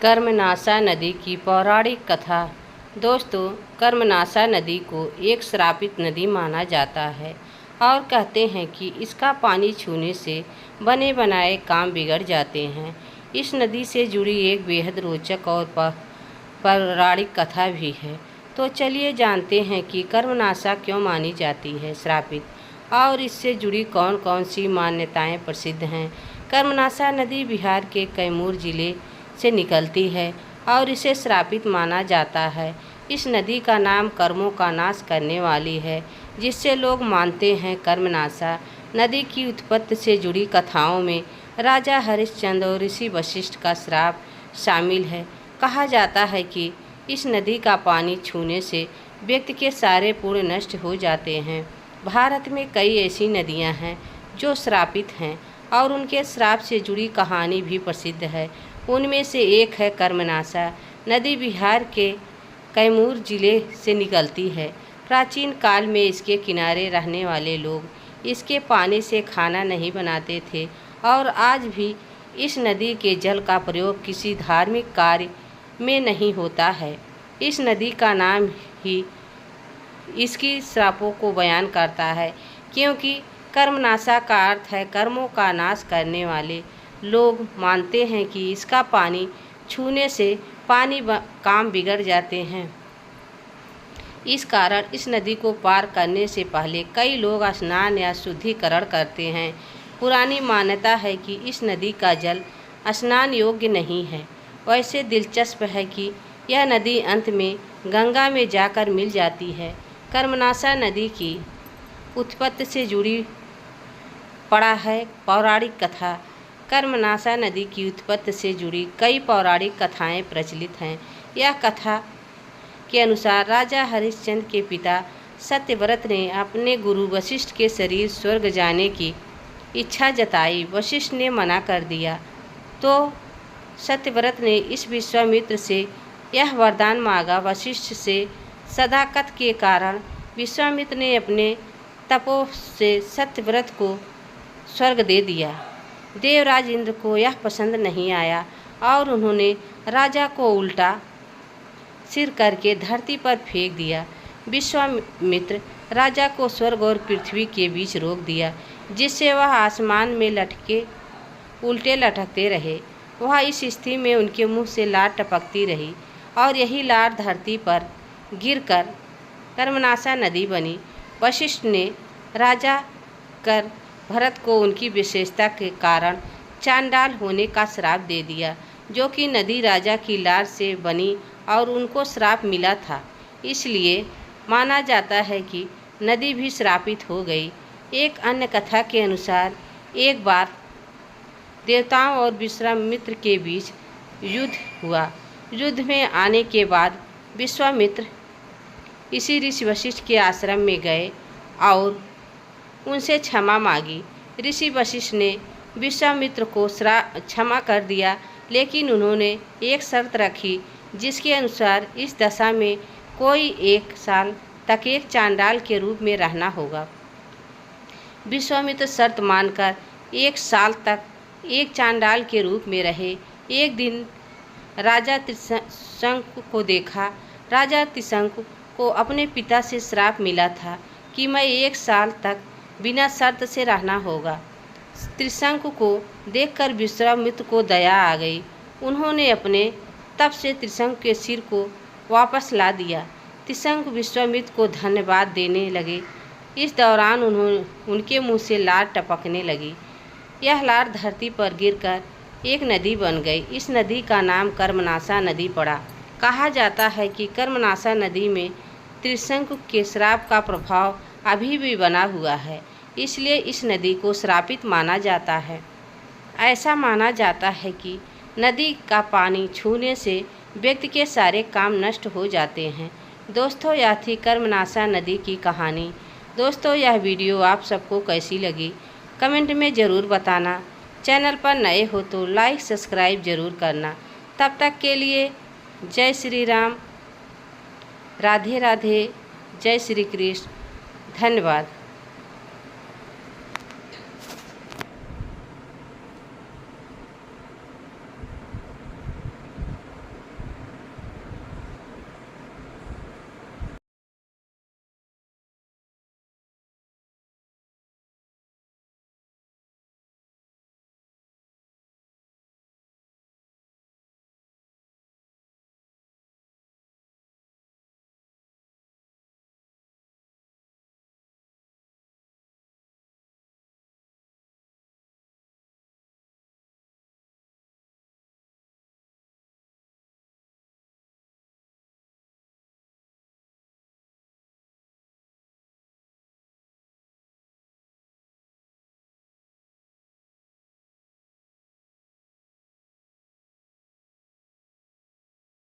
कर्मनाशा नदी की पौराणिक कथा। दोस्तों, कर्मनाशा नदी को एक श्रापित नदी माना जाता है और कहते हैं कि इसका पानी छूने से बने बनाए काम बिगड़ जाते हैं। इस नदी से जुड़ी एक बेहद रोचक और पौराणिक कथा भी है। तो चलिए जानते हैं कि कर्मनाशा क्यों मानी जाती है श्रापित और इससे जुड़ी कौन कौन सी मान्यताएं प्रसिद्ध हैं। कर्मनाशा नदी बिहार के कैमूर जिले से निकलती है और इसे श्रापित माना जाता है। इस नदी का नाम कर्मों का नाश करने वाली है, जिससे लोग मानते हैं। कर्मनाशा नदी की उत्पत्ति से जुड़ी कथाओं में राजा हरिश्चंद्र और ऋषि वशिष्ठ का श्राप शामिल है। कहा जाता है कि इस नदी का पानी छूने से व्यक्ति के सारे पुण्य नष्ट हो जाते हैं। भारत में कई ऐसी नदियां हैं जो श्रापित हैं और उनके श्राप से जुड़ी कहानी भी प्रसिद्ध है। उनमें से एक है कर्मनाशा नदी। बिहार के कैमूर जिले से निकलती है। प्राचीन काल में इसके किनारे रहने वाले लोग इसके पानी से खाना नहीं बनाते थे और आज भी इस नदी के जल का प्रयोग किसी धार्मिक कार्य में नहीं होता है। इस नदी का नाम ही इसकी श्रापों को बयान करता है, क्योंकि कर्मनाशा का अर्थ है कर्मों का नाश करने वाले। लोग मानते हैं कि इसका पानी छूने से काम बिगड़ जाते हैं। इस कारण इस नदी को पार करने से पहले कई लोग स्नान या शुद्धिकरण करते हैं। पुरानी मान्यता है कि इस नदी का जल स्नान योग्य नहीं है। वैसे दिलचस्प है कि यह नदी अंत में गंगा में जाकर मिल जाती है। कर्मनाशा नदी की उत्पत्ति से जुड़ी पड़ा है पौराणिक कथा। कर्मनाशा नदी की उत्पत्ति से जुड़ी कई पौराणिक कथाएं प्रचलित हैं। यह कथा के अनुसार राजा हरिश्चंद्र के पिता सत्यव्रत ने अपने गुरु वशिष्ठ के शरीर स्वर्ग जाने की इच्छा जताई। वशिष्ठ ने मना कर दिया तो सत्यव्रत ने इस विश्वामित्र से यह वरदान मांगा। वशिष्ठ से सदाकत के कारण विश्वामित्र ने अपने तपो से सत्यव्रत को स्वर्ग दे दिया। देवराज इंद्र को यह पसंद नहीं आया और उन्होंने राजा को उल्टा सिर करके धरती पर फेंक दिया। विश्वामित्र राजा को स्वर्ग और पृथ्वी के बीच रोक दिया, जिससे वह आसमान में उल्टे लटकते रहे। वह इस स्थिति में उनके मुंह से लार टपकती रही और यही लार धरती पर गिरकर कर्मनाशा नदी बनी। वशिष्ठ ने राजा कर भरत को उनकी विशेषता के कारण चांडाल होने का श्राप दे दिया, जो कि नदी राजा की लार से बनी और उनको श्राप मिला था। इसलिए माना जाता है कि नदी भी श्रापित हो गई। एक अन्य कथा के अनुसार एक बार देवताओं और विश्वामित्र के बीच युद्ध हुआ। युद्ध में आने के बाद विश्वामित्र इसी ऋषि वशिष्ठ के आश्रम में गए और उनसे क्षमा मांगी। ऋषि वशिष्ठ ने विश्वामित्र को क्षमा कर दिया, लेकिन उन्होंने एक शर्त रखी, जिसके अनुसार इस दशा में कोई 1 साल तक एक चांडाल के रूप में रहना होगा। विश्वामित्र शर्त मानकर 1 साल तक एक चांडाल के रूप में रहे। एक दिन राजा त्रिशंकु को देखा। राजा त्रिशंकु को अपने पिता से श्राप मिला था कि मैं 1 साल तक बिना शर्त से रहना होगा। त्रिशंकु को देखकर विश्वामित्र को दया आ गई। उन्होंने अपने तप से त्रिशंकु के सिर को वापस ला दिया। त्रिशंकु विश्वामित्र को धन्यवाद देने लगे। इस दौरान उनके मुंह से लार टपकने लगी। यह लार धरती पर गिरकर एक नदी बन गई। इस नदी का नाम कर्मनाशा नदी पड़ा। कहा जाता है कि कर्मनाशा नदी में त्रिशंकु के श्राप का प्रभाव अभी भी बना हुआ है, इसलिए इस नदी को श्रापित माना जाता है। ऐसा माना जाता है कि नदी का पानी छूने से व्यक्ति के सारे काम नष्ट हो जाते हैं। दोस्तों, यह थी कर्मनाशा नदी की कहानी। दोस्तों, यह वीडियो आप सबको कैसी लगी कमेंट में ज़रूर बताना। चैनल पर नए हो तो लाइक सब्सक्राइब ज़रूर करना। तब तक के लिए जय श्री राम, राधे राधे, जय श्री कृष्ण, धन्यवाद।